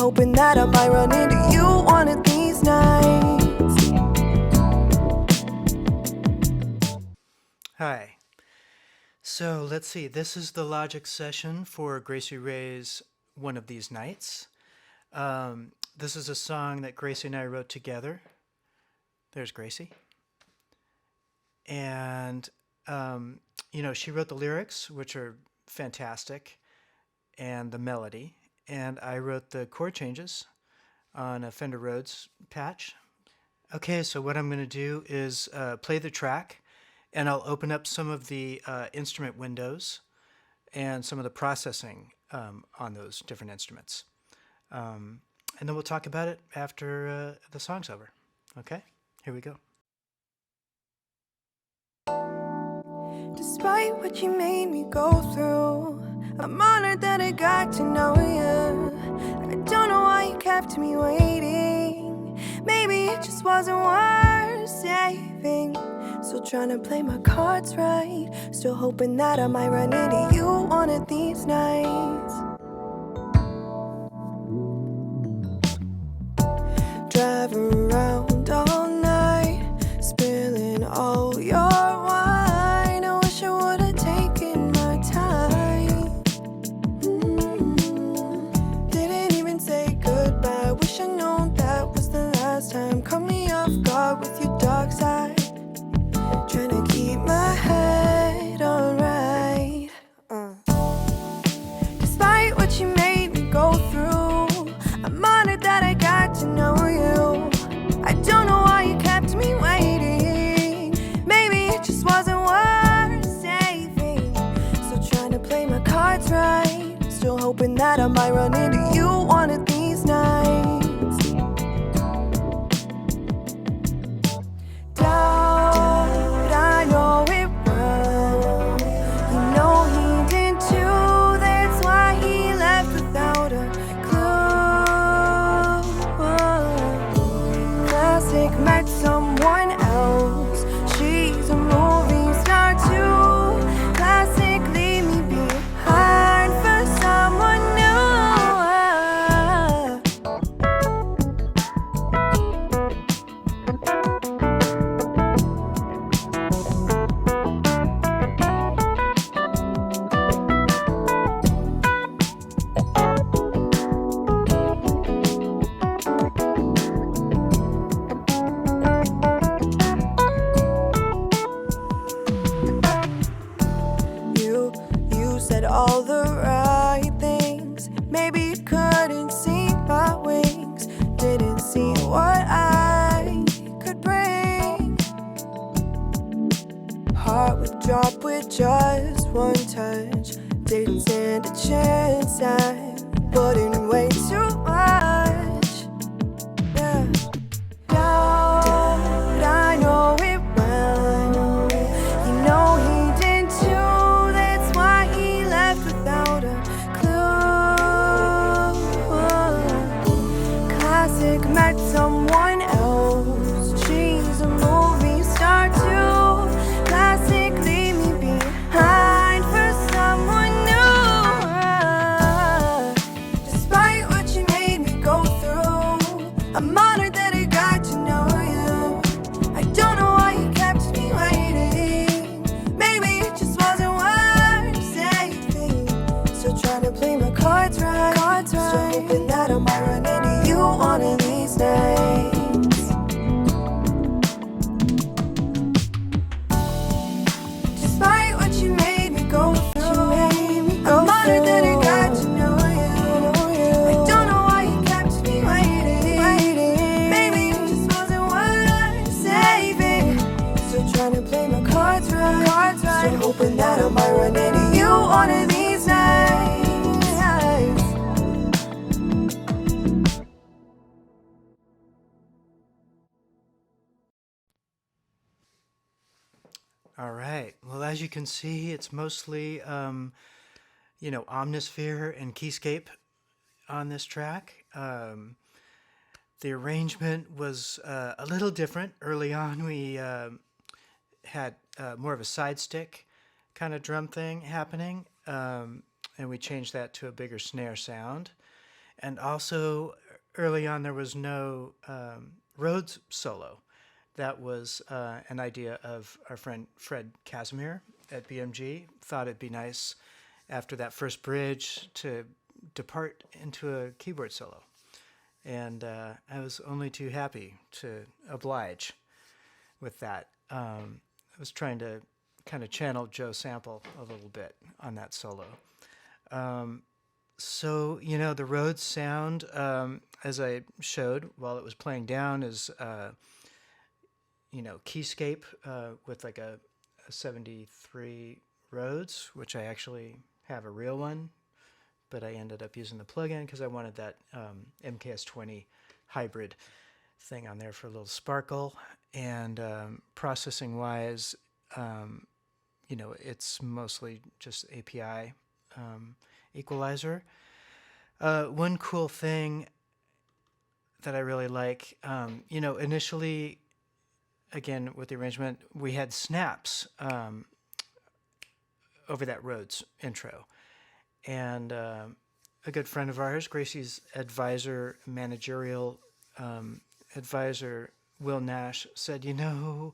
hoping that I might run into you one of these nights. Hi. So let's see. This is the Logic session for Gracie Ray's One of These Nights. This is a song that Gracie and I wrote together. There's Gracie. And, she wrote the lyrics, which are fantastic, and the melody. And I wrote the chord changes on a Fender Rhodes patch. Okay, so what I'm going to do is play the track, and I'll open up some of the instrument windows and some of the processing on those different instruments. And then we'll talk about it after the song's over. Okay, here we go. Despite what you made me go through, I'm honored that I got to know you. I don't know why you kept me waiting. Maybe it just wasn't worth saving. Still trying to play my cards right. Still hoping that I might run into you one of these nights. Driving around all night, spilling all your wine. I wish I would've taken my time. Didn't even say goodbye. Wish I known that was the last time. Caught me off guard with your dark side. Trying to keep my head alright. Despite what you made me go through, I'm honored that I got to know you. I don't know why you kept me waiting. Maybe it just wasn't worth saving. Still trying to play my cards right. Still hoping that I might run into you one of these nights. Doubt, I know it well. You know he did too. That's why he left without a clue. Classic, met someone else. She's a movie star too. Classic, leave me behind for someone new. You said all the right things. Maybe you couldn't see my wings. Didn't see what I could bring. Heart would drop with just one touch. Didn't stand a chance. I put in way too much. Yeah. Doubt, I know it well. You know he did too. That's why he left without a clue. Classic, met someone else. She's a movie star too. Classic, leave me behind for someone new. Despite what you made me go through, I'm honored that I got to know you. I don't know why you kept me waiting. Maybe it just wasn't worth saving. Still trying to play my cards right. Still hoping that I might run into you one of these nights. Despite what you made me go through, I'm honored that I got to know you. I don't know why you kept me waiting. Maybe it just wasn't worth saving. Still trying to play my cards right. Still hoping that I might run into you one of these nights. All right. Well, as you can see, it's mostly, Omnisphere and Keyscape on this track. The arrangement was a little different. Early on, we had more of a side stick kind of drum thing happening, and we changed that to a bigger snare sound. And also, early on, there was no Rhodes solo. That was an idea of our friend Fred Casimir at BMG. Thought it'd be nice after that first bridge to depart into a keyboard solo. And I was only too happy to oblige with that. I was trying to kind of channel Joe Sample a little bit on that solo. So, you know, the Rhodes sound, as I showed while it was playing down, is, you know, keyscape with like a 73 Rhodes, which I actually have a real one, but I ended up using the plugin because I wanted that MKS20 hybrid thing on there for a little sparkle. And processing wise, you know, it's mostly just API equalizer. One cool thing that I really like, you know, initially, again, with the arrangement, we had snaps over that Rhodes intro. And a good friend of ours, Gracie's managerial advisor, Will Nash, said, you know,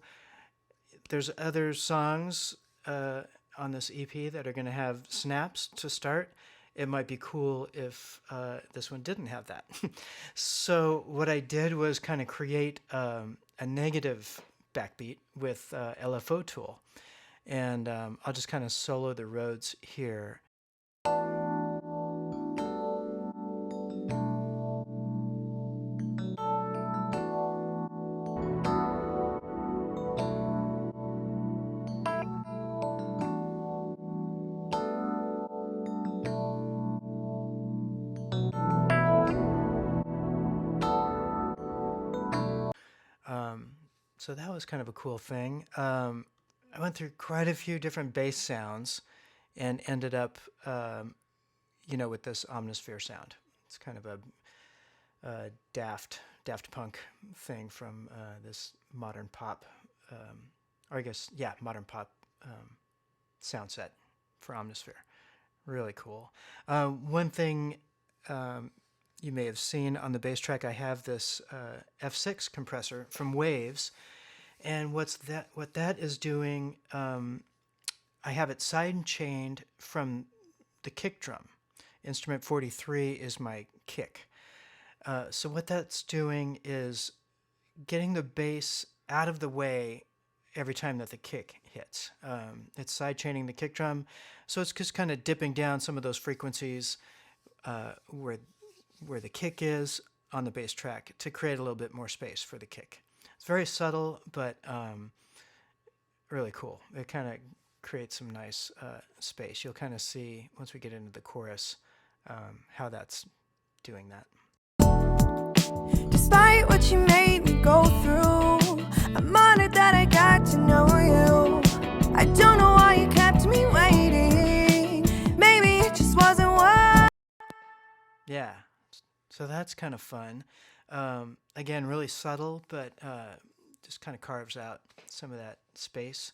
there's other songs on this EP that are going to have snaps to start. It might be cool if this one didn't have that. So what I did was kind of create a negative backbeat with LFO tool. And I'll just kind of solo the Rhodes here. So that was kind of a cool thing. I went through quite a few different bass sounds and ended up, you know, with this Omnisphere sound. It's kind of a Daft Punk thing from this modern pop, or I guess, yeah, modern pop sound set for Omnisphere. Really cool. One thing you may have seen on the bass track, I have this F6 compressor from Waves. And what that is doing, I have it side chained from the kick drum. Instrument 43 is my kick. So what that's doing is getting the bass out of the way every time that the kick hits. It's side chaining the kick drum, so it's just kind of dipping down some of those frequencies where the kick is on the bass track to create a little bit more space for the kick. It's very subtle, but really cool. It kind of creates some nice space. You'll kind of see once we get into the chorus how that's doing that. Despite what you made me go through, I'm honored that I got to know you. I don't know why you kept me waiting. Maybe it just wasn't worth. Yeah, so that's kind of fun. Again, really subtle, but just kind of carves out some of that space.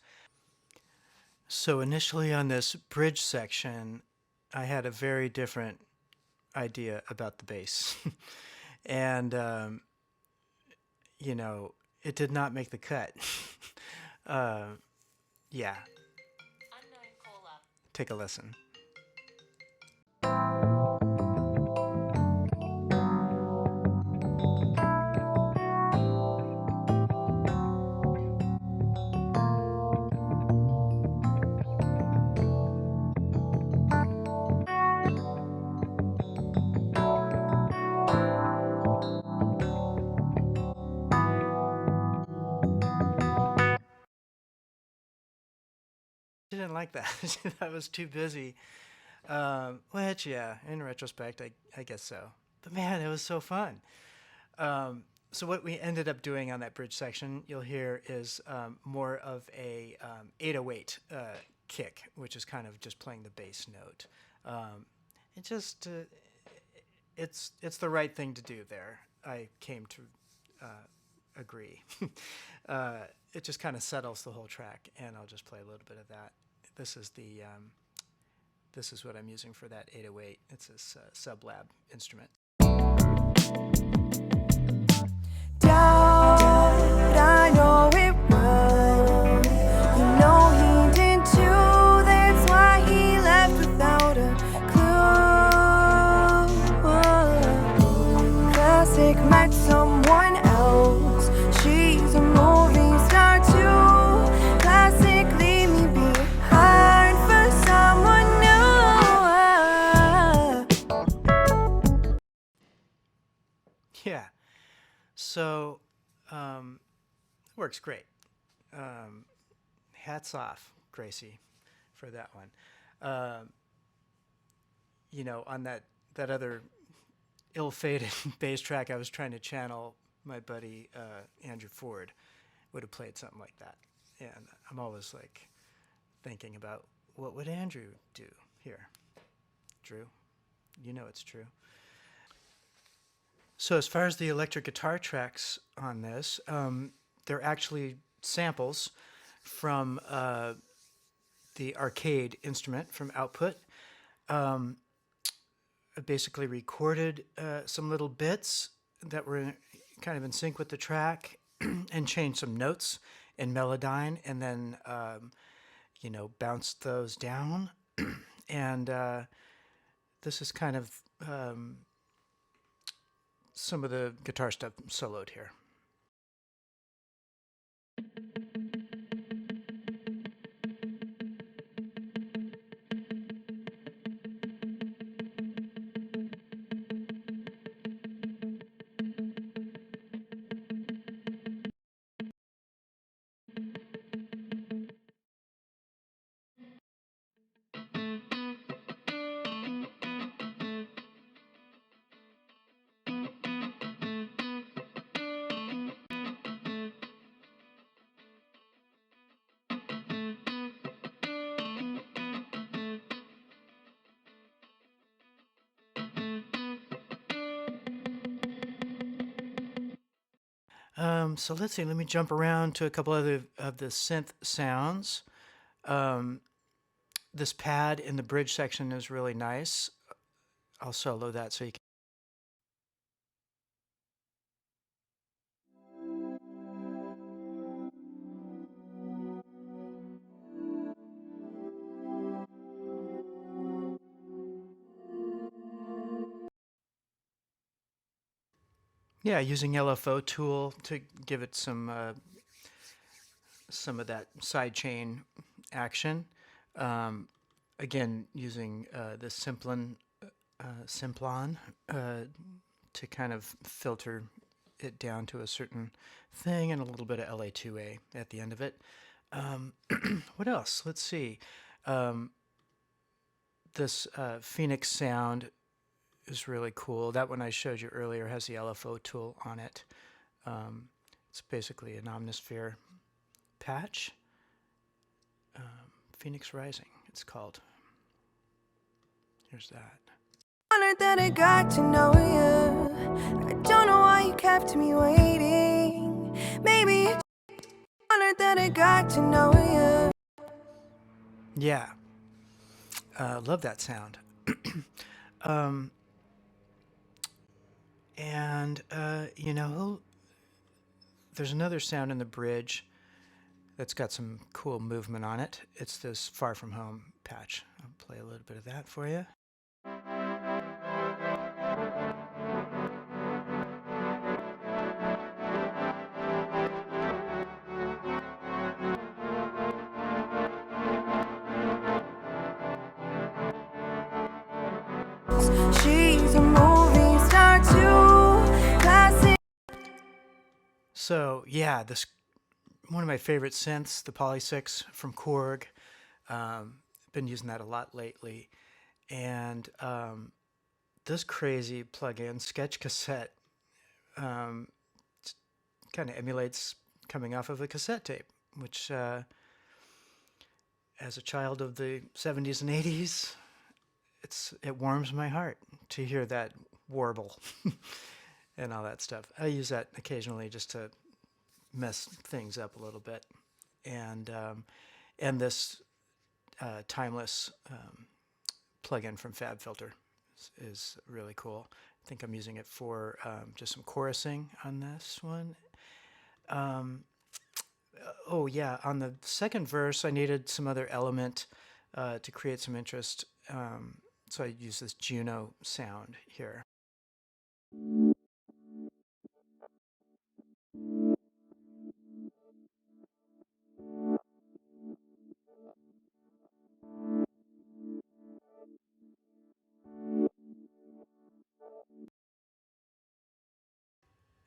So initially on this bridge section, I had a very different idea about the bass. And, you know, it did not make the cut. Yeah. Take a listen. I didn't like that. I was too busy. Which, yeah, in retrospect, I guess so. But man, it was so fun. So what we ended up doing on that bridge section, you'll hear, is more of a 808 kick, which is kind of just playing the bass note. It just, it's the right thing to do there. I came to agree. It just kind of settles the whole track, and I'll just play a little bit of that. This is this is what I'm using for that 808. It's a Sublab instrument. Doubt, I know it well. You know he did too. That's why he left without a clue. Classic met someone else. She's a movie star too. Classic leave me behind for someone new. Yeah. So, it works great. Hats off, Gracie, for that one. You know, on that other ill-fated bass track, I was trying to channel my buddy Andrew Ford. Would have played something like that, and I'm always like thinking about what would Andrew do here. Drew, you know it's true. So as far as the electric guitar tracks on this, they're actually samples from the arcade instrument from Output. I basically recorded some little bits that were kind of in sync with the track and changed some notes in Melodyne, and then you know, bounced those down. And this is kind of some of the guitar stuff soloed here. So let's see, let me jump around to a couple other of the synth sounds. This pad in the bridge section is really nice. I'll solo that so you can. Yeah, using LFO tool to give it some of that sidechain action. Again, using the Simplon to kind of filter it down to a certain thing, and a little bit of LA2A at the end of it. What else? Let's see. This Phoenix sound is really cool. That one I showed you earlier has the LFO tool on it. It's basically an Omnisphere patch. Phoenix Rising, it's called. Here's that. Honored that I got to know you. I don't know why you kept me waiting. Maybe it's honored that I got to know you. Yeah. Love that sound. And, you know, there's another sound in the bridge that's got some cool movement on it. It's this Far From Home patch. I'll play a little bit of that for you. She's a movie star too. Classic. So yeah, this one of my favorite synths, the Poly 6 from Korg. Been using that a lot lately, and this crazy plug-in Sketch Cassette kind of emulates coming off of a cassette tape, which as a child of the 70s and 80s, it warms my heart to hear that warble and all that stuff. I use that occasionally just to mess things up a little bit, and this Timeless plugin from FabFilter is really cool. I think I'm using it for just some chorusing on this one. Oh yeah, on the second verse, I needed some other element to create some interest. So I use this Juno sound here.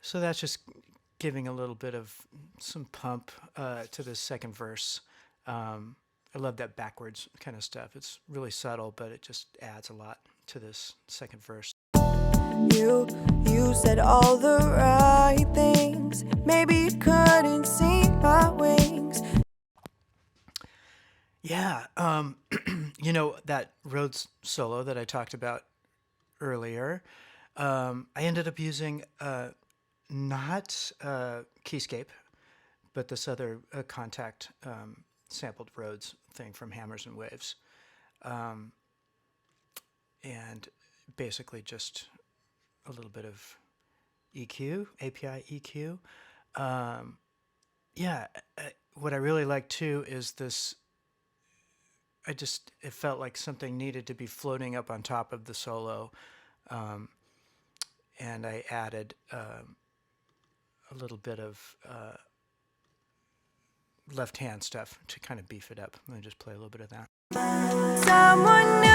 So that's just giving a little bit of some pump to the second verse. I love that backwards kind of stuff. It's really subtle, but it just adds a lot to this second verse. You said all the right things. Maybe you couldn't see my wings. Yeah, you know, that Rhodes solo that I talked about earlier, I ended up using not Keyscape, but this other Contact sampled Rhodes thing from Hammers and Waves. And basically just a little bit of EQ, API EQ. Yeah, what I really like too is this. It felt like something needed to be floating up on top of the solo. And I added a little bit of left hand stuff to kind of beef it up. Let me just play a little bit of that. Someone new.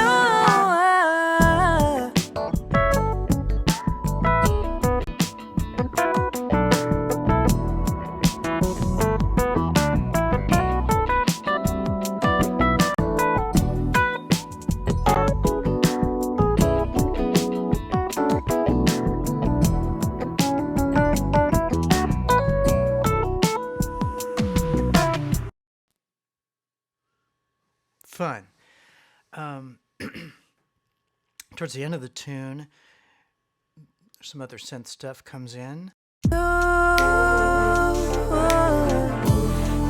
Fun. Towards the end of the tune, some other synth stuff comes in.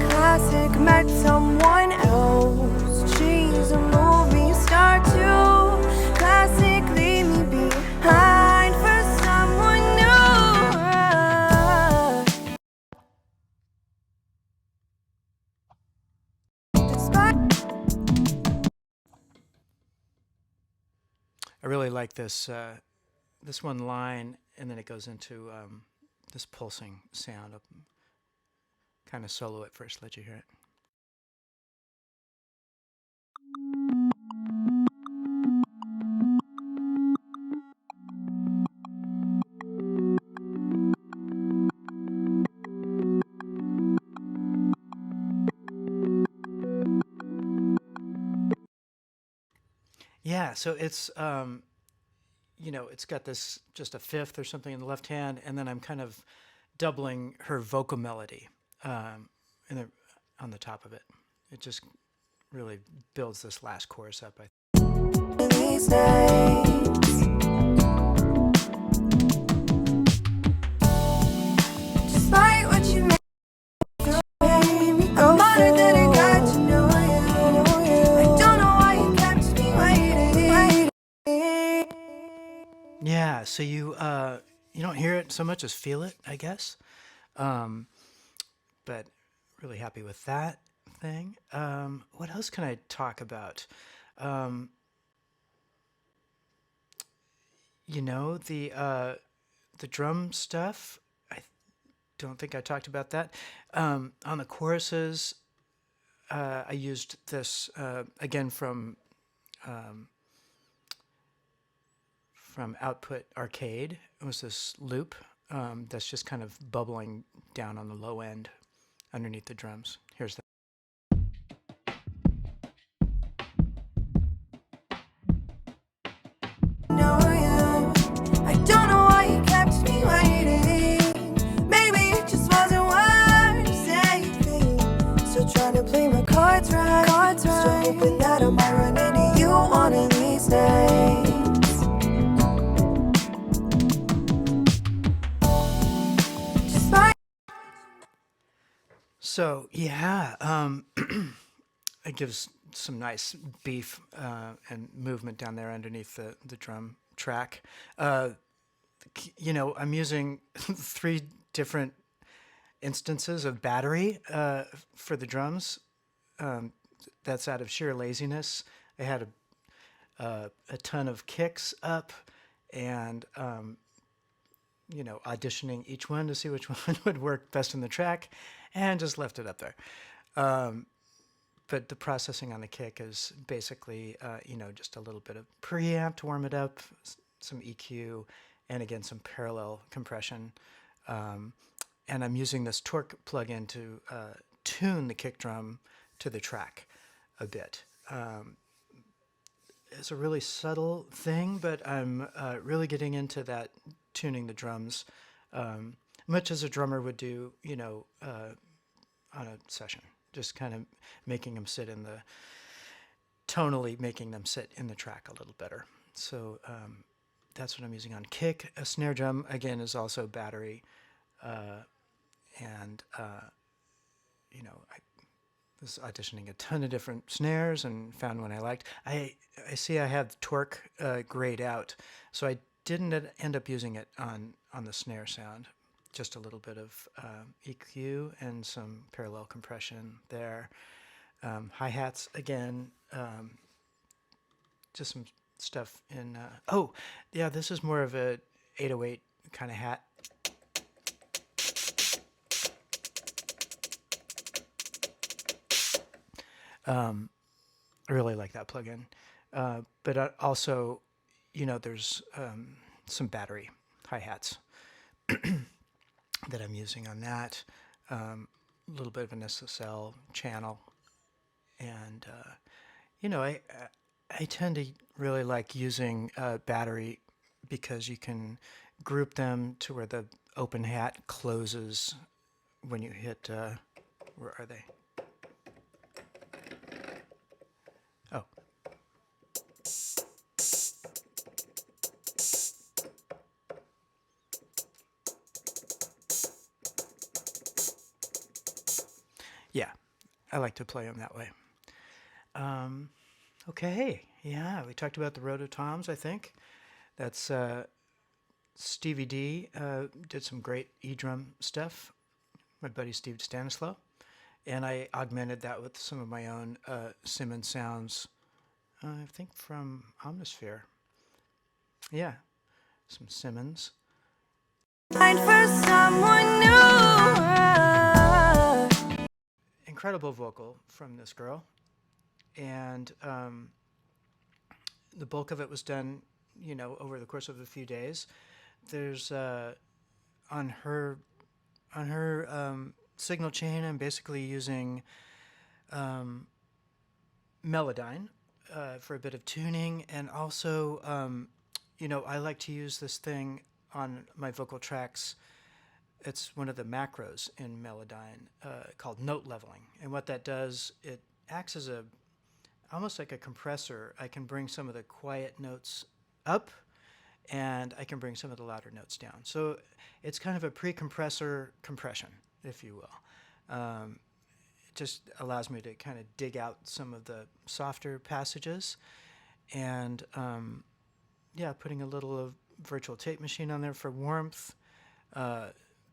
Classic met someone else. She's a movie star too. Classic leave me behind for someone new. Despite I really like this this one line, and then it goes into this pulsing sound. I'll kind of solo it first, let you hear it. Yeah, so it's you know, it's got this just a fifth or something in the left hand, and then I'm kind of doubling her vocal melody in the, on the top of it. It just really builds this last chorus up. these days. Despite what you made me go through, I'm honored that I got to know you. I don't know why you kept me waiting. Yeah, so you don't hear it so much as feel it, I guess. But really happy with that thing. What else can I talk about? You know, the drum stuff. I don't think I talked about that. On the choruses, I used this again from Output Arcade. It was this loop that's just kind of bubbling down on the low end underneath the drums. Here's that. I don't know why you kept me waiting. Maybe it just wasn't worth saving. Still trying to play my cards right. Still hoping that I might run into you one of these days. So yeah, it gives some nice beef and movement down there underneath the drum track. I'm using 3 different instances of battery for the drums. That's out of sheer laziness. I had a ton of kicks up, and auditioning each one to see which one would work best in the track, and just left it up there. But the processing on the kick is basically, just a little bit of preamp to warm it up, some EQ, and again, some parallel compression. And I'm using this Torque plugin to tune the kick drum to the track a bit. It's a really subtle thing, but I'm really getting into that, tuning the drums, much as a drummer would do, on a session. Just kind of making them sit tonally making them sit in the track a little better. So that's what I'm using on kick. A snare drum, again, is also battery. And I was auditioning a ton of different snares and found one I liked. I see I have Torque grayed out, so I didn't end up using it on the snare sound. Just a little bit of EQ and some parallel compression there. Hi-hats, again, just some stuff in... this is more of a 808 kind of hat. I really like that plugin. But also, there's some battery hi-hats that I'm using on that. A little bit of an SSL channel. And, I tend to really like using battery because you can group them to where the open hat closes when you hit... where are they? Oh. Yeah, I like to play them that way. Okay, yeah, we talked about the Rototoms, I think. That's Stevie D did some great E-drum stuff, my buddy Steve DiStanislao. And I augmented that with some of my own Simmons sounds, I think from Omnisphere. Yeah, some Simmons. Find for someone new. Incredible vocal from this girl. And the bulk of it was done, over the course of a few days. There's on her signal chain, I'm basically using Melodyne for a bit of tuning, and also, I like to use this thing on my vocal tracks. It's one of the macros in Melodyne called note leveling, and what that does, it acts as almost like a compressor. I can bring some of the quiet notes up, and I can bring some of the louder notes down. So it's kind of a pre-compressor compression, if you will. It just allows me to kind of dig out some of the softer passages, and putting a little of virtual tape machine on there for warmth.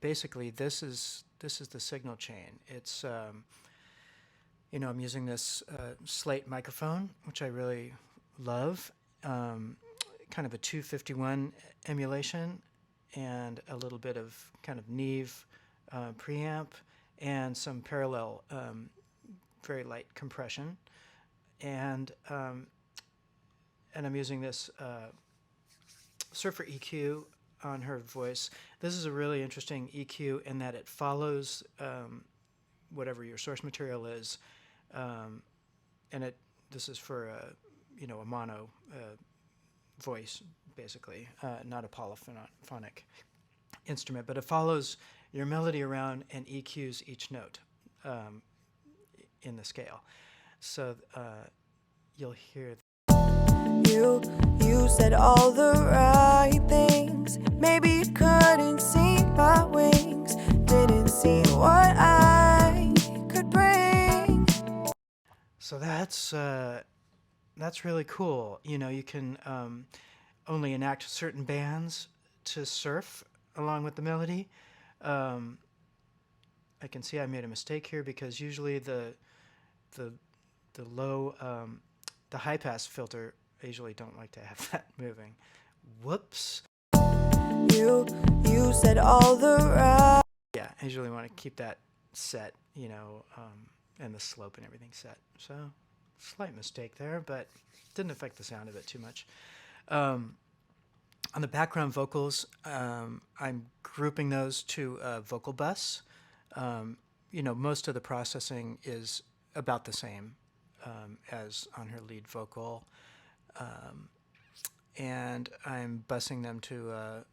Basically, this is the signal chain. It's I'm using this Slate microphone, which I really love. Kind of a 251 emulation, and a little bit of kind of Neve preamp, and some parallel, very light compression, and I'm using this Surfer EQ on her voice. This is a really interesting EQ in that it follows whatever your source material is, and this is for a mono voice, basically, not a polyphonic instrument, but it follows your melody around and EQs each note in the scale. So you'll hear. You said all the right things. Maybe you couldn't see my wings, didn't see what I could bring. So that's really cool. You can only enact certain bands to surf along with the melody. Um, I can see I made a mistake here because usually the the low the high pass filter, I usually don't like to have that moving. Whoops. You, you said all the right. Yeah, I usually want to keep that set, and the slope and everything set. So, slight mistake there, but didn't affect the sound of it too much. On the background vocals, I'm grouping those to a vocal bus. Most of the processing is about the same as on her lead vocal, and I'm busing them to a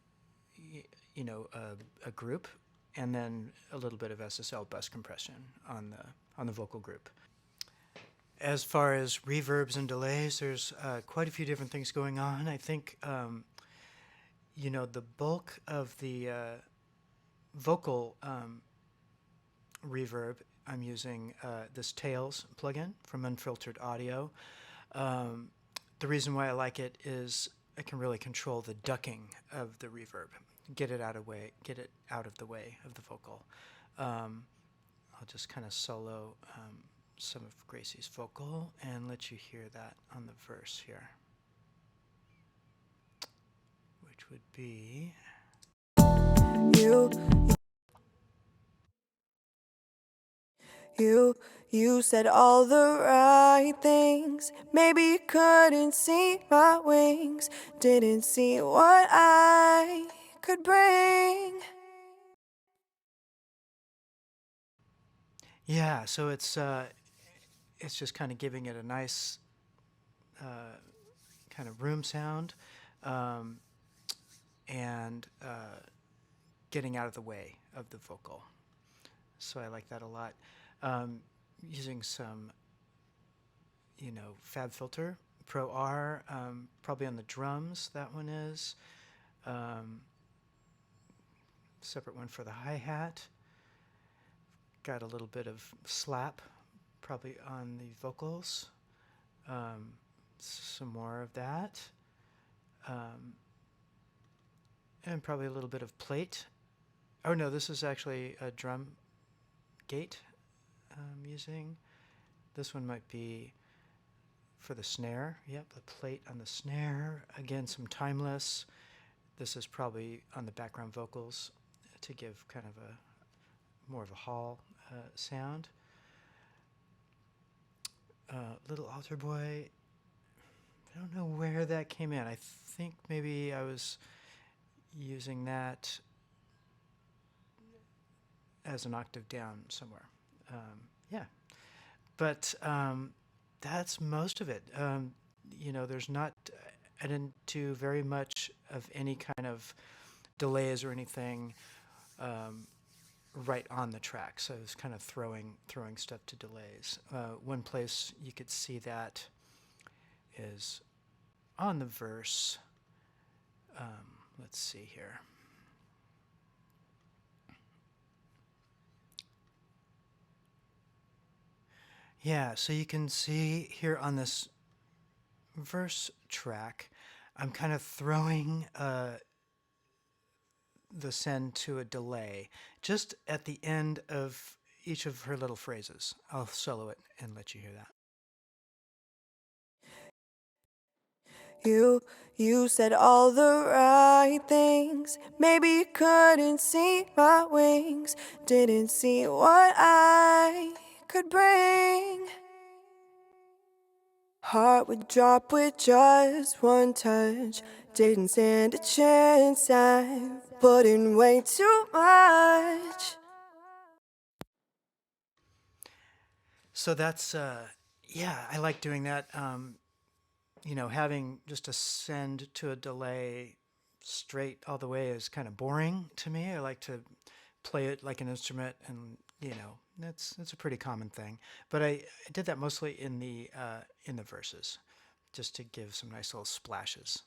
group, and then a little bit of SSL bus compression on the vocal group. As far as reverbs and delays, there's quite a few different things going on. I think the bulk of the vocal reverb, I'm using this Tails plugin from Unfiltered Audio. The reason why I like it is I can really control the ducking of the reverb, get it out of the way of the vocal. I'll just kind of solo some of Gracie's vocal and let you hear that on the verse here, which would be. You said all the right things. Maybe you couldn't see my wings, didn't see what I could bring. Yeah, so it's just kind of giving it a nice kind of room sound, and getting out of the way of the vocal. So I like that a lot. Using some, Fab Filter, Pro R, probably on the drums, that one is. Separate one for the hi-hat. Got a little bit of slap, probably on the vocals. Some more of that. And probably a little bit of plate. Oh no, this is actually a drum gate I'm using. This one might be for the snare. Yep, the plate on the snare. Again, some timeless. This is probably on the background vocals to give kind of a more of a hall sound. Little Altar Boy. I don't know where that came in. I think maybe I was using that as an octave down somewhere. Yeah, but that's most of it. There's not, I didn't do very much of any kind of delays or anything right on the track. So I was kind of throwing stuff to delays. One place you could see that is on the verse. Let's see here. Yeah, so you can see here on this verse track, I'm kind of throwing the send to a delay just at the end of each of her little phrases. I'll solo it and let you hear that. You said all the right things. Maybe you couldn't see my wings, didn't see what I could bring. Heart would drop with just one touch, didn't stand a chance. I put in way too much. So that's, yeah, I like doing that. Having just a send to a delay straight all the way is kind of boring to me. I like to play it like an instrument, and that's a pretty common thing. But I did that mostly in the verses, just to give some nice little splashes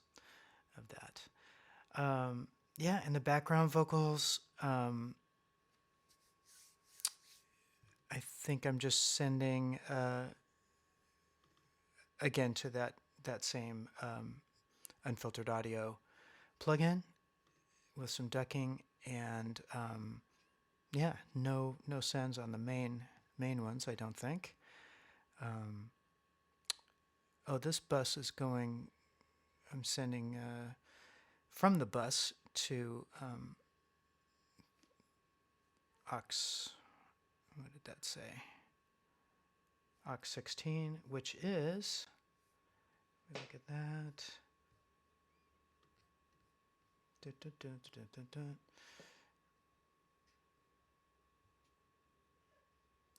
of that. Yeah, and the background vocals, I think I'm just sending again to that same unfiltered audio plugin with some ducking, and yeah, no sends on the main ones, I don't think. Oh, this bus is going. I'm sending from the bus to aux. What did that say? Aux 16, which is. Look at that.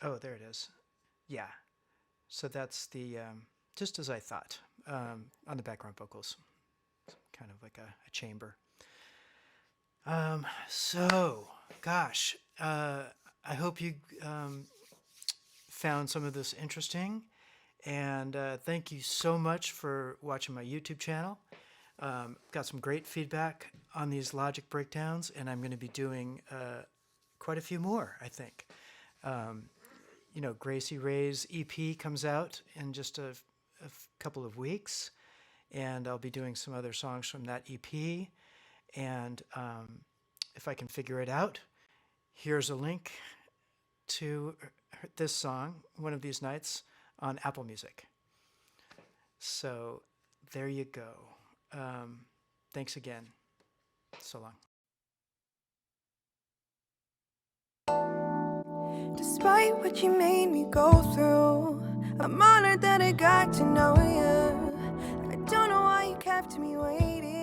Oh, there it is. Yeah. So that's the, just as I thought, on the background vocals. Kind of like a chamber. So, gosh, I hope you found some of this interesting. And thank you so much for watching my YouTube channel. Got some great feedback on these Logic breakdowns, and I'm going to be doing quite a few more, I think. You know, Gracie Ray's EP comes out in just a couple of weeks, and I'll be doing some other songs from that EP. And if I can figure it out, here's a link to this song, One of These Nights, on Apple Music. So there you go. Thanks again. So long. Despite what you made me go through, I'm honored that I got to know you. I don't know why you kept me waiting.